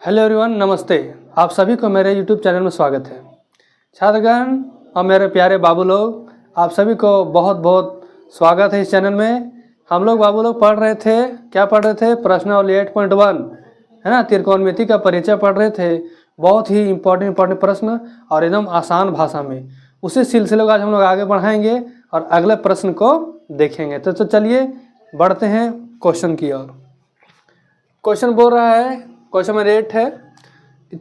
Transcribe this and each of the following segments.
Hello everyone, नमस्ते। आप सभी को मेरे यूट्यूब चैनल में स्वागत है। छात्रगण और मेरे प्यारे बाबू लोग, आप सभी को बहुत बहुत स्वागत है इस चैनल में। हम लोग बाबू लोग पढ़ रहे थे, क्या पढ़ रहे थे? प्रश्नावली 8.1 है ना, त्रिकोणमिति का परिचय पढ़ रहे थे। बहुत ही इंपॉर्टेंट प्रश्न और एकदम आसान भाषा में। उसी सिलसिले को आज हम लोग आगे बढ़ाएंगे और अगले प्रश्न को देखेंगे। तो चलिए बढ़ते हैं क्वेश्चन की ओर। क्वेश्चन बोल रहा है, क्वेश्चन में रेट है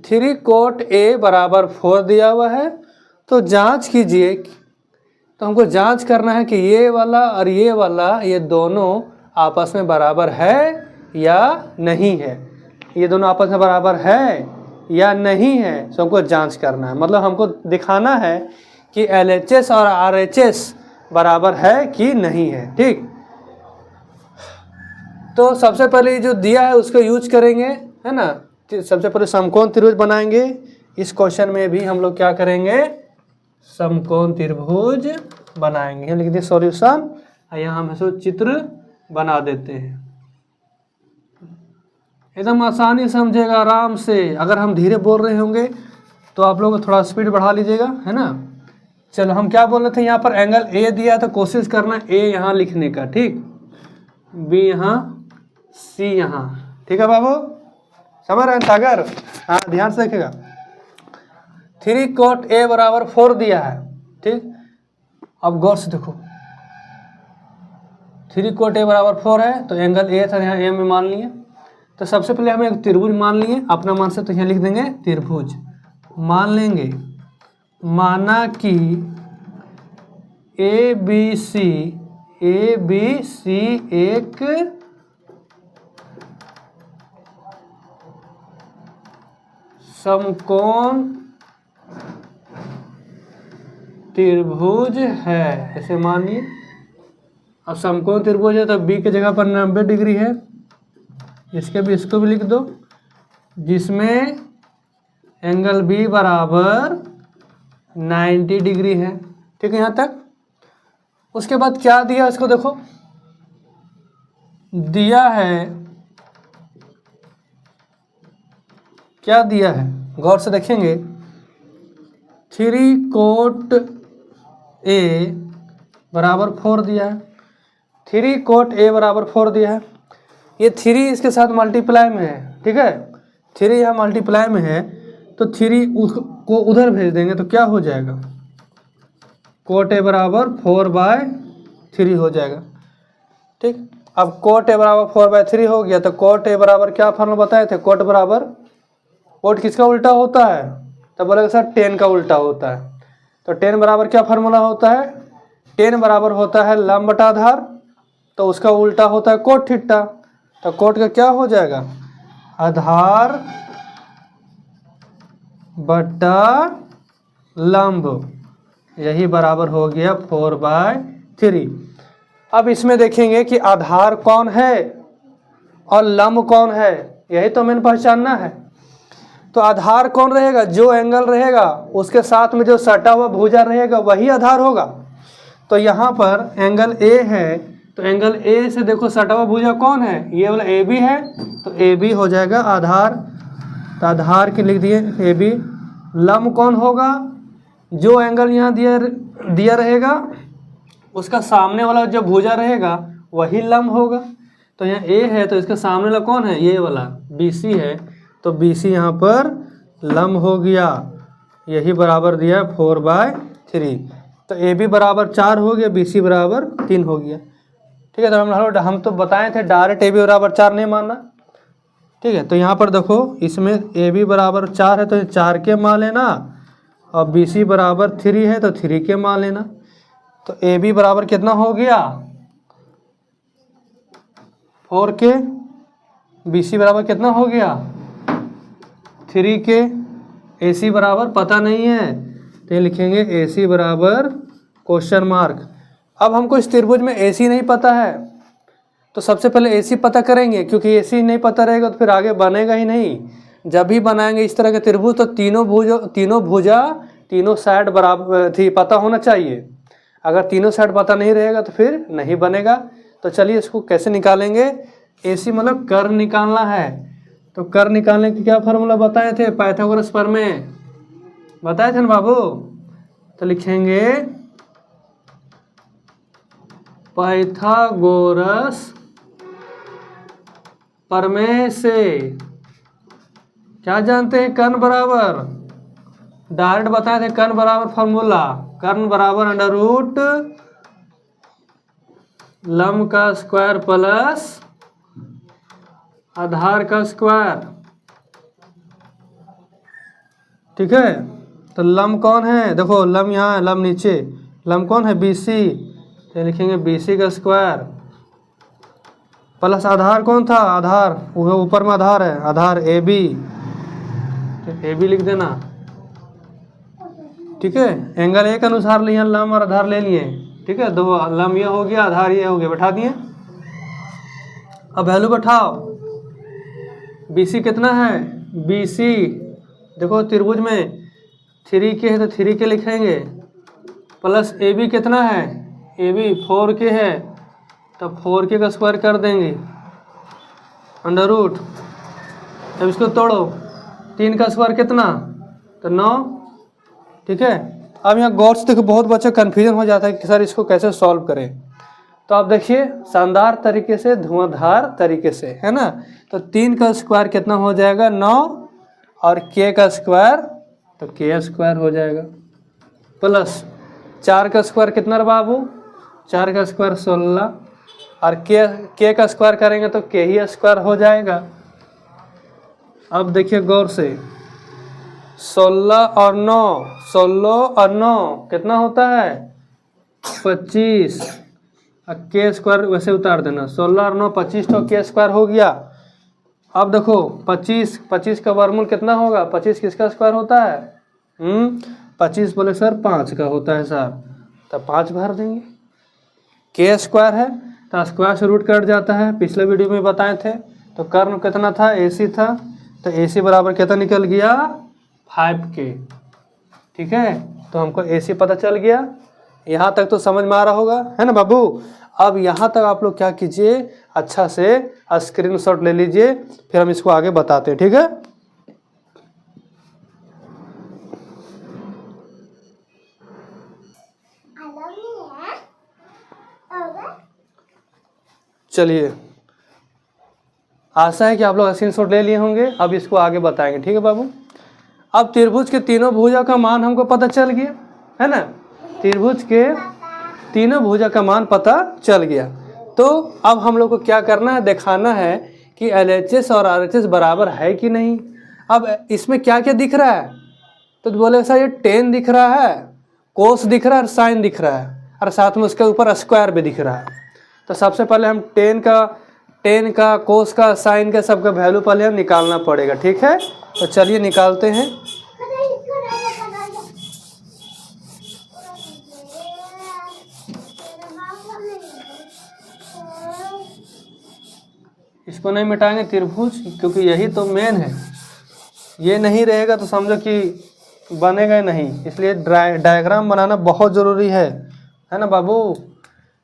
3 कोट A बराबर 4 दिया हुआ है। तो जांच कीजिए, तो हमको जांच करना है कि ये वाला और ये वाला ये दोनों आपस में बराबर है या नहीं है। ये दोनों आपस में बराबर है या नहीं है, तो हमको जांच करना है। मतलब हमको दिखाना है कि LHS और RHS बराबर है कि नहीं है। ठीक, तो सबसे पहले जो दिया है उसको यूज करेंगे, है ना। सबसे पहले समकोण त्रिभुज बनाएंगे। इस क्वेश्चन में भी हम लोग क्या करेंगे? समकोण त्रिभुज बनाएंगे। लिख दिए सॉल्यूशन, यहाँ हम इसको चित्र बना देते हैं। एकदम आसानी समझेगा, आराम से। अगर हम धीरे बोल रहे होंगे तो आप लोग थोड़ा स्पीड बढ़ा लीजिएगा, है ना। चलो, हम क्या बोल रहे थे? यहाँ पर एंगल A दिया तो कोशिश करना A यहाँ लिखने का, ठीक, B यहाँ, C यहाँ। ठीक है बाबू, समझ रहे हैं सागर? हाँ, ध्यान से देखिएगा। 3 कोट A बराबर 4 दिया है, ठीक। अब गौर से देखो, 3 कोट A बराबर 4 है तो एंगल A था, यहाँ A में मान लिए। तो सबसे पहले हमें एक त्रिभुज मान लिए अपना मन से, तो यहाँ लिख देंगे त्रिभुज। मान लेंगे, माना कि ABC एक समकोण त्रिभुज है, ऐसे मानिए। अब समकोण त्रिभुज है तो B की जगह पर 90 डिग्री है, इसको भी लिख दो, जिसमें एंगल B बराबर 90 डिग्री है। ठीक है, यहाँ तक। उसके बाद क्या दिया इसको देखो, दिया है, क्या दिया है गौर से देखेंगे। 3 कोट A बराबर 4 दिया है। 3 कोट A बराबर 4 दिया है। ये 3 इसके साथ मल्टीप्लाई में है, ठीक है। 3 यहाँ मल्टीप्लाई में है तो 3 को उधर भेज देंगे तो क्या हो जाएगा? कोट A बराबर 4/3 हो जाएगा, ठीक। अब कोट A बराबर 4/3 हो गया तो कोट A बराबर क्या फॉर्मूला बताए थे? कोट बराबर, कोट किसका उल्टा होता है? तो बोलेगा सर टेन का उल्टा होता है। तो टेन बराबर क्या फार्मूला होता है? टेन बराबर होता है लंब बटा आधार, तो उसका उल्टा होता है कोट थीटा। तो कोट का क्या हो जाएगा? आधार बटा लंब, यही बराबर हो गया 4/3। अब इसमें देखेंगे कि आधार कौन है और लंब कौन है, यही तो हमें पहचानना है। तो आधार कौन रहेगा? जो एंगल रहेगा उसके साथ में जो सटा हुआ भुजा रहेगा वही आधार होगा। तो यहाँ पर एंगल A है, तो एंगल A से देखो सटा हुआ भुजा कौन है? ये वाला AB है, तो AB हो जाएगा आधार। तो आधार के लिख दिए AB। लंब कौन होगा? जो एंगल यहाँ दिया रहेगा उसका सामने वाला जो भुजा रहेगा वही लंब होगा। तो यहाँ A है तो इसका सामने वाला कौन है? ये वाला BC है, तो BC यहाँ पर लंब हो गया, यही बराबर दिया 4/3। तो AB बराबर 4 हो गया, BC बराबर 3 हो गया। ठीक है, तो हम तो बताए थे डायरेक्ट AB बराबर 4 नहीं मानना, ठीक है। तो यहाँ पर देखो, इसमें AB बराबर 4 है तो 4 के मान लेना, और BC बराबर 3 है तो 3 के मान लेना। तो AB बराबर कितना हो गया? 4 के। BC बराबर कितना हो गया? 3 के। AC बराबर पता नहीं है तो ये लिखेंगे AC बराबर क्वेश्चन मार्क। अब हमको इस त्रिभुज में AC नहीं पता है, तो सबसे पहले AC पता करेंगे, क्योंकि AC नहीं पता रहेगा तो फिर आगे बनेगा ही नहीं। जब भी बनाएंगे इस तरह के त्रिभुज तो तीनों भुजा तीनों साइड बराबर थी पता होना चाहिए। अगर तीनों साइड पता नहीं रहेगा तो फिर नहीं बनेगा। तो चलिए इसको कैसे निकालेंगे? AC मतलब कर्व निकालना है। तो कर निकालने की क्या फार्मूला बताए थे पाइथागोरस पर में, बताए थे ना बाबू। तो लिखेंगे पाइथागोरस प्रमेय से क्या जानते हैं, कर्ण बराबर, डायरेक्ट बताए थे कर्ण बराबर फॉर्मूला, कर्ण बराबर अंडर रूट लंब का स्क्वायर प्लस आधार का स्क्वायर। ठीक है, तो लंब कौन है, देखो लंब यहाँ है, लंब नीचे, लंब कौन है BC, तो लिखेंगे BC का स्क्वायर प्लस आधार कौन था, आधार वो ऊपर में आधार है, आधार AB, तो AB लिख देना। ठीक है, एंगल ए के अनुसार लिए लंब और आधार ले लिए। ठीक है, दो लंब ये हो गया, आधार ये हो गया, बैठा दिए। अब वैल्यू बैठाओ, BC कितना है, BC देखो त्रिभुज में 3K है तो 3K लिखेंगे, प्लस AB कितना है, AB 4K है तो 4K का स्क्वायर कर देंगे अंडर रूट। अब इसको तोड़ो, 3 का स्क्वायर कितना, तो 9। ठीक है, अब यहाँ गौर से देखो, बहुत बच्चे कन्फ्यूजन हो जाता है कि सर इसको कैसे सॉल्व करें। तो आप देखिए शानदार तरीके से, धुआंधार तरीके से, है ना। तो 3 का स्क्वायर कितना हो जाएगा, 9, और K का स्क्वायर तो K स्क्वायर हो जाएगा, प्लस 4 का स्क्वायर कितना रे बाबू, 4 का स्क्वायर 16, और K का स्क्वायर करेंगे तो K ही स्क्वायर हो जाएगा। अब देखिए गौर से, 16 और 9, 16 और 9 कितना होता है, 25, और K स्क्वायर वैसे उतार देना, 16 और 9 25 तो K स्क्वायर हो गया। अब देखो 25 का वर्गमूल कितना होगा, 25 किसका स्क्वायर होता है, 25 बोले सर 5 का होता है सर, तो 5 भर देंगे। K स्क्वायर है तो स्क्वायर से रूट कट जाता है, पिछले वीडियो में बताए थे। तो कर्ण कितना था, AC था, तो AC बराबर कितना निकल गया, 5K। ठीक है, तो हमको AC पता चल गया। यहाँ तक तो समझ में आ रहा होगा, है ना बाबू। अब यहाँ तक आप लोग क्या कीजिए, अच्छा से स्क्रीनशॉट ले लीजिए, फिर हम इसको आगे बताते हैं। ठीक है, चलिए, आशा है कि आप लोग स्क्रीनशॉट ले लिए होंगे। अब इसको आगे बताएंगे। ठीक है बाबू, अब त्रिभुज के तीनों भुजा का मान हमको पता चल गया, है ना। त्रिभुज के तीनों भुजा का मान पता चल गया। तो अब हम लोग को क्या करना है, दिखाना है कि LHS और RHS बराबर है कि नहीं। अब इसमें क्या क्या दिख रहा है, तो बोले सर ये टेन दिख रहा है, कोस दिख रहा है, साइन दिख रहा है, और साथ में उसके ऊपर स्क्वायर भी दिख रहा है। तो सबसे पहले हम टेन का कोस का साइन का सबका वैल्यू पहले हम निकालना पड़ेगा। ठीक है, तो चलिए निकालते हैं। इसको नहीं मिटाएंगे त्रिभुज, क्योंकि यही तो मेन है। ये नहीं रहेगा तो समझो कि बनेगा ही नहीं, इसलिए डायग्राम बनाना बहुत ज़रूरी है ना बाबू।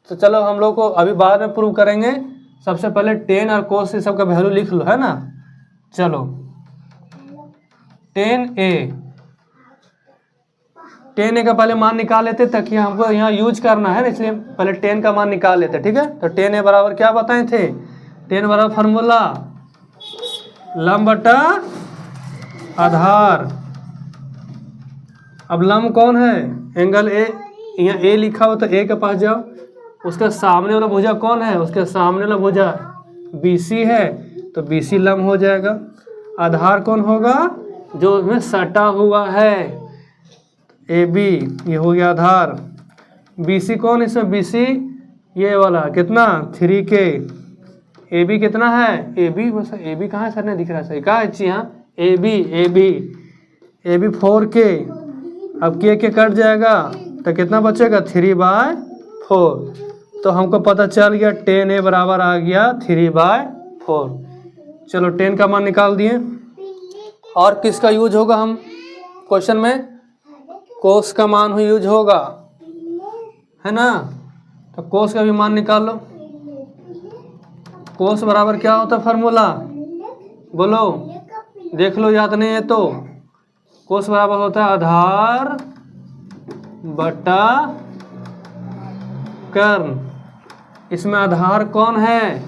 तो चलो हम लोग को अभी बाद में प्रूव करेंगे, सबसे पहले टेन और कोस से सबका वैल्यू लिख लो, है ना। चलो, टेन ए का पहले मान निकाल लेते, ताकि हमको यहाँ यूज करना है ना, इसलिए पहले 10 का मान निकाल लेते। ठीक है, तो 10 बराबर क्या बताए थे, 10 बराबर फार्मूला लंब बटा आधार। अब लंब कौन है, एंगल ए, यहाँ ए लिखा हो तो ए के पास जाओ, उसका सामने वाला भुजा कौन है, उसके सामने वाला भुजा BC है, तो BC लंब हो जाएगा। आधार कौन होगा, जो इसमें सटा हुआ है, AB, ये हो गया आधार। BC कौन, इसमें BC ये वाला कितना 3K। AB कितना है, AB बस, AB कहाँ सर नहीं दिख रहा, सही कहा अच्छी, यहाँ AB 4K। अब K कट जाएगा तो कितना बचेगा, 3/4। तो हमको पता चल गया 10A बराबर आ गया 3/4। चलो 10 का मान निकाल दिए। और किसका यूज होगा, हम क्वेश्चन में कोस का मान यूज होगा, है ना। तो कोस का भी मान निकाल लो। कोस बराबर क्या होता है फार्मूला, बोलो, देख लो, याद नहीं है तो कोस बराबर होता है आधार बटा कर्ण। इसमें आधार कौन है?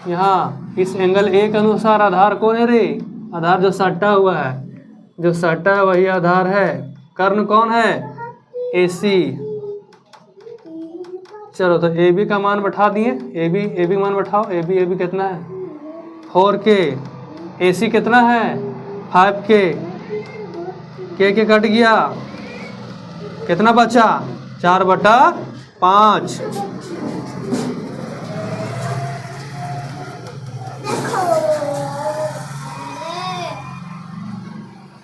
यहाँ इस एंगल ए के अनुसार आधार कौन है रे? आधार जो सटा हुआ है, जो सटा है वही आधार है। कर्ण कौन है? AC। चलो तो ए बी का मान बैठा दिए, ए बी मान बैठाओ। ए बी कितना है? 4K। AC कितना है? 5K। के कट गया, कितना बचा? 4/5।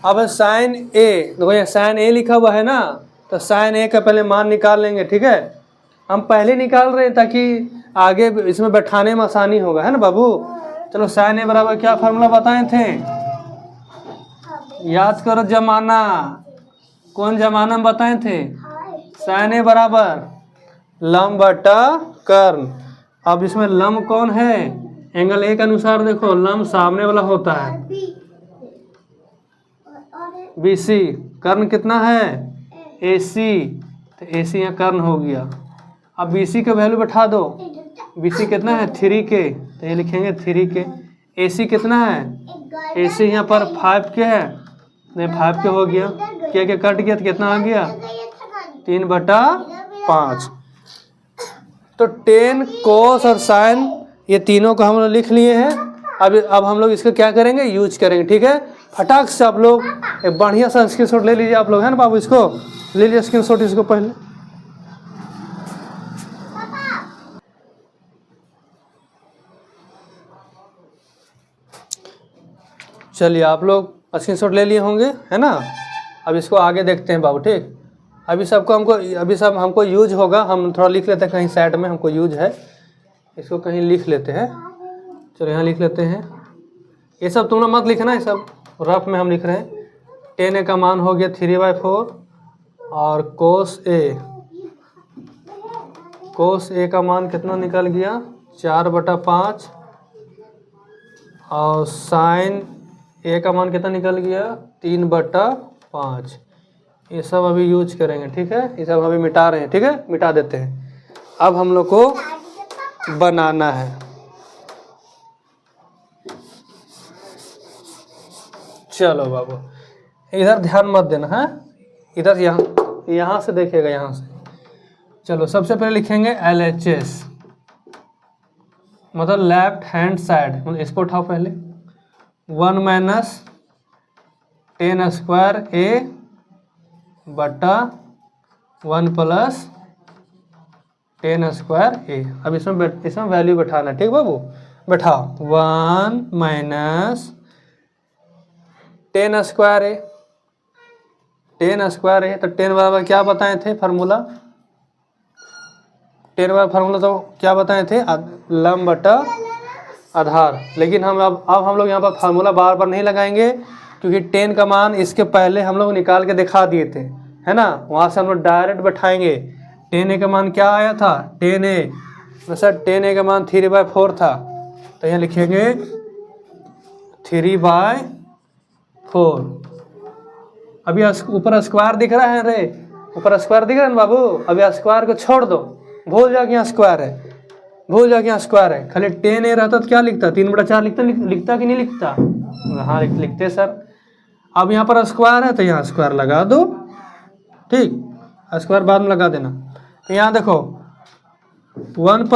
अब साइन ए, देखो ये साइन ए लिखा हुआ है ना, तो साइन ए का पहले मान निकाल लेंगे। ठीक है, हम पहले निकाल रहे हैं ताकि आगे इसमें बैठाने में आसानी होगा, है ना बाबू। चलो साइन ए बराबर क्या फार्मूला बताए थे? याद करो जमाना, कौन जमाना में बताए थे? साइन ए बराबर लंब बटा कर्ण। अब इसमें लंब कौन है? एंगल ए के अनुसार देखो लंब सामने वाला होता है BC। कर्ण कितना है? AC। तो AC यहाँ कर्ण हो गया। अब BC का वैल्यू बैठा दो। BC कितना है? 3K। तो ये लिखेंगे 3K। AC कितना है? AC यहाँ पर 5K है, नहीं 5K हो गया। के कट गया तो कितना आ गया? 3/5। तो टेन, कोस और साइन ये तीनों को हम लोग लिख लिए हैं। अब हम लोग इसका क्या करेंगे? यूज करेंगे। ठीक है, फटाक से आप लोग एक बढ़िया सा स्क्रीनशॉट ले लीजिए आप लोग, है ना बाबू। इसको ले लीजिए स्क्रीनशॉट इसको पहले। चलिए आप लोग स्क्रीनशॉट ले लिए होंगे, है ना। अब इसको आगे देखते हैं बाबू। ठीक, अभी सब हमको यूज होगा। हम थोड़ा लिख लेते हैं कहीं साइड में, हमको यूज है, इसको कहीं लिख लेते हैं। चलो यहाँ लिख लेते हैं। ये सब तुम लोग मत लिखना, ये सब रफ में हम लिख रहे हैं। 10A का मान हो गया 3/4 और कोस ए का मान कितना निकल गया? 4/5 और साइन ए का मान कितना निकल गया? 3/5। ये सब अभी यूज करेंगे। ठीक है, ये सब अभी मिटा रहे हैं। ठीक है, मिटा देते हैं। अब हम लोग को बनाना है। चलो बाबू, इधर ध्यान मत देना है, इधर यहाँ से देखिएगा, यहाँ से। चलो सबसे पहले लिखेंगे LHS, मतलब लेफ्ट हैंड साइड। मतलब इसको उठाओ पहले। 1 - 10² A बटा 1 + 10² A। अब इसमें वैल्यू बैठाना है। ठीक बाबू, बैठाओ। 1 - 10² A। 10² A, तो 10 बराबर क्या बताए थे फार्मूला? 10 बराबर फार्मूला तो क्या बताए थे? लंब बटा आधार। लेकिन अब हम लोग यहाँ पर फार्मूला बार बार नहीं लगाएंगे, क्योंकि 10 का मान इसके पहले हम लोग निकाल के दिखा दिए थे, है ना। वहाँ से हम लोग डायरेक्ट बैठाएंगे। 10A का मान क्या आया था? 10A का मान 3/4 था, तो यहाँ लिखेंगे 3/4। अभी ऊपर स्क्वायर दिख रहा है रे, ऊपर स्क्वायर दिख रहा है ना बाबू। अभी स्क्वायर को छोड़ दो, भूल जाओ कि यहाँ स्क्वायर है, भूल जाओ कि यहाँ स्क्वायर है। खाली 10A रहता तो क्या लिखता? 3/4 लिखता कि नहीं लिखता? हाँ लिखते सर। अब यहाँ पर स्क्वायर है तो यहाँ स्क्वायर लगा दो। ठीक, स्क्वायर बाद में लगा देना। तो यहाँ देखो 1 +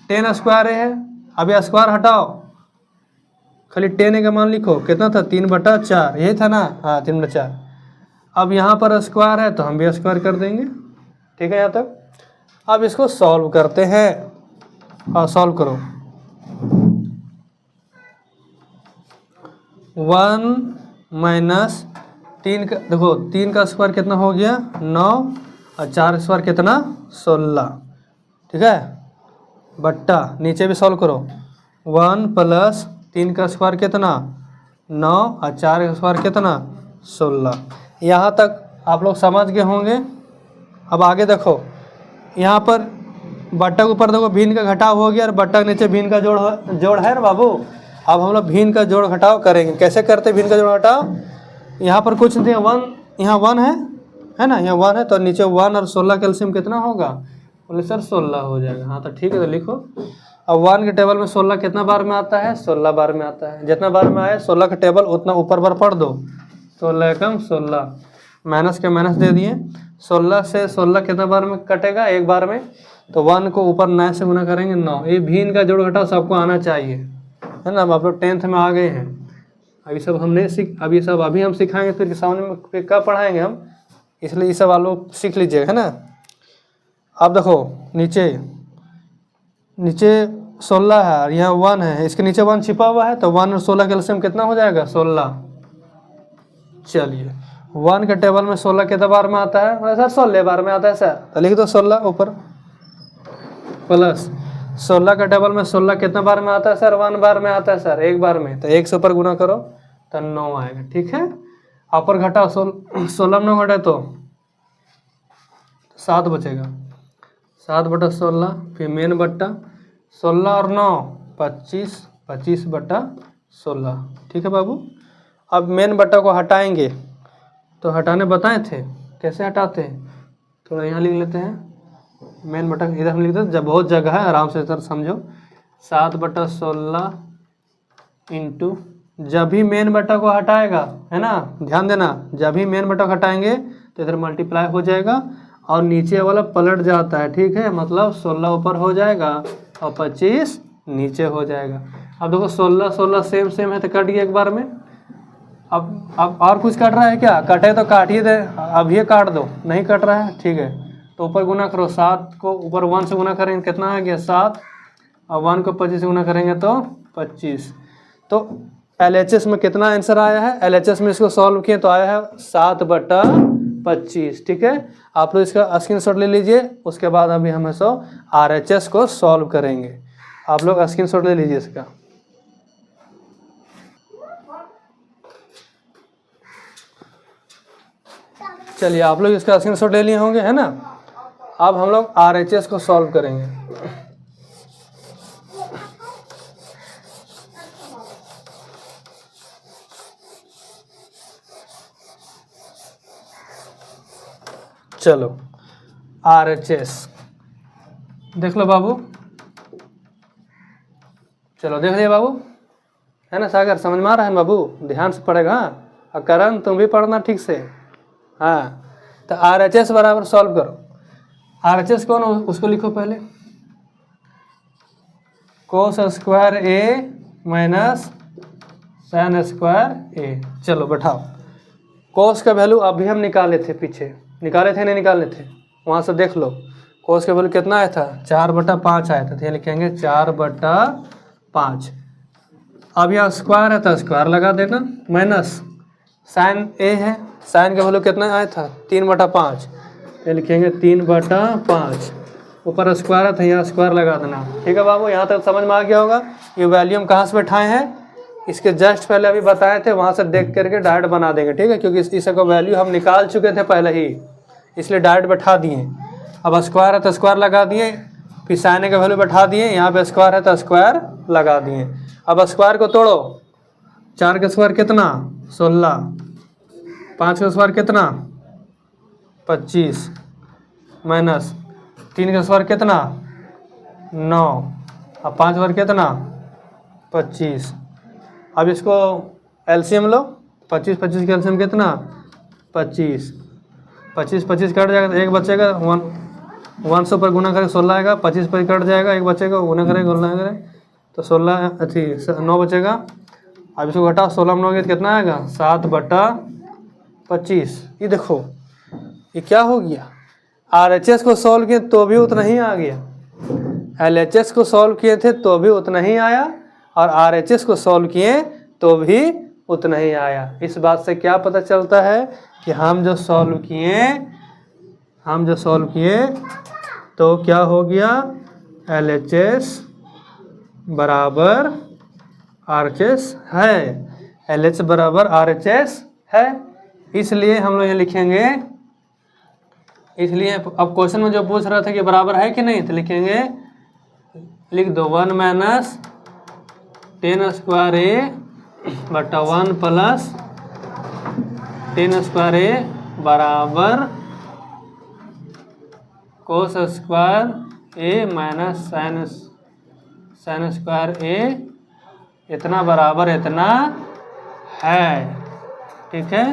10² है। अभी स्क्वायर हटाओ, खाली 10A का मान लिखो। कितना था? 3/4, यही था ना। हाँ 3/4। अब यहाँ पर स्क्वायर है तो हम भी स्क्वायर कर देंगे। ठीक है यहाँ तक। अब इसको सॉल्व करते हैं। हाँ सॉल्व करो। 1 - 3 का देखो, 3 का स्क्वायर कितना हो गया? 9 और 4 का स्क्वायर कितना? 16। ठीक है, बट्टा नीचे भी सॉल्व करो। 1 + 3 का स्क्वायर कितना? 9 और 4 का स्क्वायर कितना? 16। यहाँ तक आप लोग समझ गए होंगे। अब आगे देखो, यहाँ पर बट्टा के ऊपर देखो भिन्न का घटाव हो गया और बट्टा के नीचे भिन्न का जोड़ है ना बाबू। अब हम लोग भिन्न का जोड़ घटाव करेंगे। कैसे करते हैं भिन्न का जोड़ घटाव? यहाँ पर कुछ नहीं, 1 यहाँ 1 है ना, यहाँ 1 है तो नीचे 1 और 16 का एलसीएम कितना होगा? बोले सर 16 हो जाएगा। हाँ तो ठीक है, तो लिखो। अब 1 के टेबल में 16 कितना बार में आता है? 16 बार में आता है। जितना बार में आए 16 का टेबल उतना ऊपर बार पढ़ दो। 16 एकम 16, माइनस के माइनस दे दिए। 16 से 16 कितना बार में कटेगा? एक बार में। तो 1 को ऊपर 9 से गुना करेंगे 9। ये भिन्न का जोड़ घटाव सबको आना चाहिए, है ना। अब आप लोग 10th में आ गए हैं। अभी सब हमने अभी सब अभी हम सिखाएंगे, फिर सामने में फिर कब पढ़ाएंगे हम, इसलिए ये सब आप लोग सीख लीजिएगा, है ना। अब देखो नीचे 16 है और यहाँ 1 है, इसके नीचे 1 छिपा हुआ है, तो 1 और 16 का एलसीएम कितना हो जाएगा? 16। चलिए 1 के टेबल में 16 कितना बार में आता है? सर 16 बार में आता है सर, तो लिख दो 16 ऊपर, प्लस 16 के टेबल में 16 कितना बार में आता है सर? 1 बार में आता है सर, एक बार में। तो 1 से ऊपर गुना करो तो 9 आएगा, ठीक है। ऊपर घटाओ, 16 में 9 घटे तो 7 बचेगा। 7 बटा 16, फिर मेन बट्टा 16 और 9 25, 25 बटा 16, ठीक है बाबू। अब मेन बट्टा को हटाएंगे, तो हटाने बताए थे कैसे हटाते हैं, थोड़ा यहाँ लिख लेते हैं। मेन बटा इधर हम लिख देते, जब बहुत जगह है आराम से सर समझो। 7 बटा 16 इंटू, जब भी मेन बटा को हटाएगा, है ना, ध्यान देना, जब भी मेन बटा को हटाएंगे तो इधर मल्टीप्लाई हो जाएगा और नीचे वाला पलट जाता है, ठीक है। मतलब 16 ऊपर हो जाएगा और 25 नीचे हो जाएगा। अब देखो 16 16 सेम है तो कट गया एक बार में। अब और कुछ कट रहा है क्या? कटे तो काटिए दे, अब ये काट दो। नहीं कट रहा है, ठीक है, तो ऊपर गुना करो। 7 को ऊपर 1 से गुना करेंगे कितना आ गया? 7, और 1 को 25 से गुना करेंगे तो 25। तो LHS में कितना आंसर आया है? LHS में इसको सॉल्व किए तो आया है 7 बटा 25, ठीक है। आप लोग इसका स्क्रीनशॉट ले लीजिए, उसके बाद अभी हम RHS को सॉल्व करेंगे। आप लोग स्क्रीनशॉट ले लीजिए इसका। चलिए आप लोग इसका स्क्रीनशॉट ले लिए होंगे, है ना। अब हम लोग RHS को सॉल्व करेंगे। चलो RHS देख लो बाबू, चलो देख लिया बाबू, है ना। सागर समझ में आ रहा है बाबू? ध्यान से पढ़ेगा। और करण तुम भी पढ़ना ठीक से। हाँ तो RHS बराबर सॉल्व करो। RHS कौन? उसको लिखो पहले, cos square A minus sine square A। चलो बैठाओ। कोस का वैल्यू अभी हम निकाले थे, पीछे निकाले थे नहीं निकाले थे, वहाँ से देख लो। कोस का वैल्यू कितना आया था? 4 बटा 5 आया था, तो ये लिखेंगे 4 बटा 5। अब यहाँ स्क्वायर है तो स्क्वायर लगा देना, माइनस साइन A है, साइन का वैल्यू कितना आया था? 3 बटा 5, ये लिखेंगे 3 बटा 5। ऊपर स्क्वायर है तो यहाँ स्क्वायर लगा देना, ठीक है बाबू। यहाँ तक समझ में आ गया होगा। ये वैल्यू हम कहाँ से बैठाए हैं? इसके जस्ट पहले अभी बताए थे, वहाँ से देख करके डायरेक्ट बना देंगे, ठीक है, क्योंकि इसका वैल्यू हम निकाल चुके थे पहले ही, इसलिए डायरेक्ट बैठा दिए। अब स्क्वायर है तो स्क्वायर लगा दिए, फिर साइन का वैल्यू बैठा दिए, यहाँ पे स्क्वायर है तो स्क्वायर लगा दिए। अब स्क्वायर को तोड़ो। 4 का स्क्वायर कितना? 16। 5 का स्क्वायर कितना? 25, माइनस 3 का स्क्वायर कितना? 9, अब 5 स्क्वायर कितना? 25। अब इसको एलसीएम लो। 25 25 का एलसीएम कितना? 25। 25 25 कट जाएगा तो एक बचेगा, 1 से ऊपर गुना करें 16 आएगा, 25 पर कट जाएगा, एक बचेगा, गुना करें गुना करें तो 16 अच्छी 9 बचेगा। अब इसको घटाओ, 16 में 9 तो कितना आएगा? 7 बटा 25। ये देखो ये क्या हो गया? RHS को सॉल्व किए तो भी उतना ही आ गया, LHS को सॉल्व किए थे तो भी उतना ही आया, और RHS को सॉल्व किए तो भी उतना ही आया। इस बात से क्या पता चलता है कि हम जो सॉल्व किए तो क्या हो गया? LHS बराबर RHS है, LHS बराबर RHS है। इसलिए हम लोग ये लिखेंगे, इसलिए अब क्वेश्चन में जो पूछ रहा था कि बराबर है कि नहीं, तो लिखेंगे, लिख दो 1 माइनस 10 स्क्वायर ए बटा 1 प्लस 10 स्क्वायर ए बराबर कोस स्क्वायर ए माइनस साइन स्क्वायर ए इतना बराबर इतना है। ठीक है,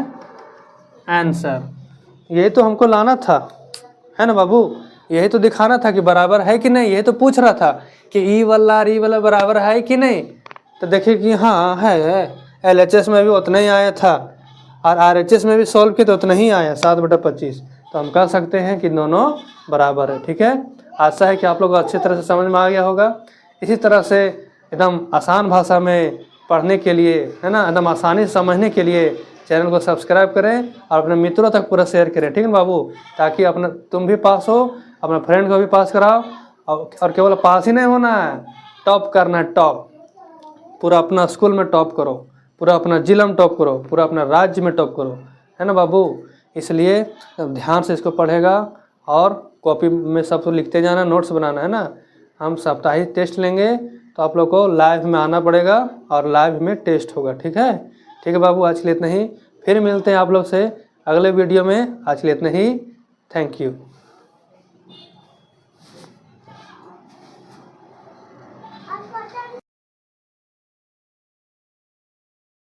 आंसर यही तो हमको लाना था, है ना बाबू, यही तो दिखाना था कि बराबर है कि नहीं। यही तो पूछ रहा था कि ई वाला और ई वाला बराबर है कि नहीं। तो देखिए कि हाँ है, LHS में भी उतना ही आया था और RHS में भी सॉल्व किया तो उतना ही आया 7/25। तो हम कह सकते हैं कि दोनों बराबर है। ठीक है, आशा है कि आप लोग अच्छी तरह से समझ में आ गया होगा। इसी तरह से एकदम आसान भाषा में पढ़ने के लिए, है ना, एकदम आसानी से समझने के लिए चैनल को सब्सक्राइब करें और अपने मित्रों तक पूरा शेयर करें। ठीक है बाबू, ताकि अपना तुम भी पास हो, अपने फ्रेंड को भी पास कराओ। और केवल पास ही नहीं होना है, टॉप करना है, टॉप पूरा अपना स्कूल में टॉप करो, पूरा अपना जिला में टॉप करो, पूरा अपना राज्य में टॉप करो, है ना बाबू। इसलिए ध्यान से इसको पढ़ेगा और कॉपी में सब कुछ लिखते जाना, नोट्स बनाना, है ना। हम साप्ताहिक टेस्ट लेंगे तो आप लोग को लाइव में आना पड़ेगा और लाइव में टेस्ट होगा। ठीक है, ठीक है बाबू, आज के लिए इतना ही। फिर मिलते हैं आप लोग से अगले वीडियो में। आज के लिए इतना ही, थैंक यू।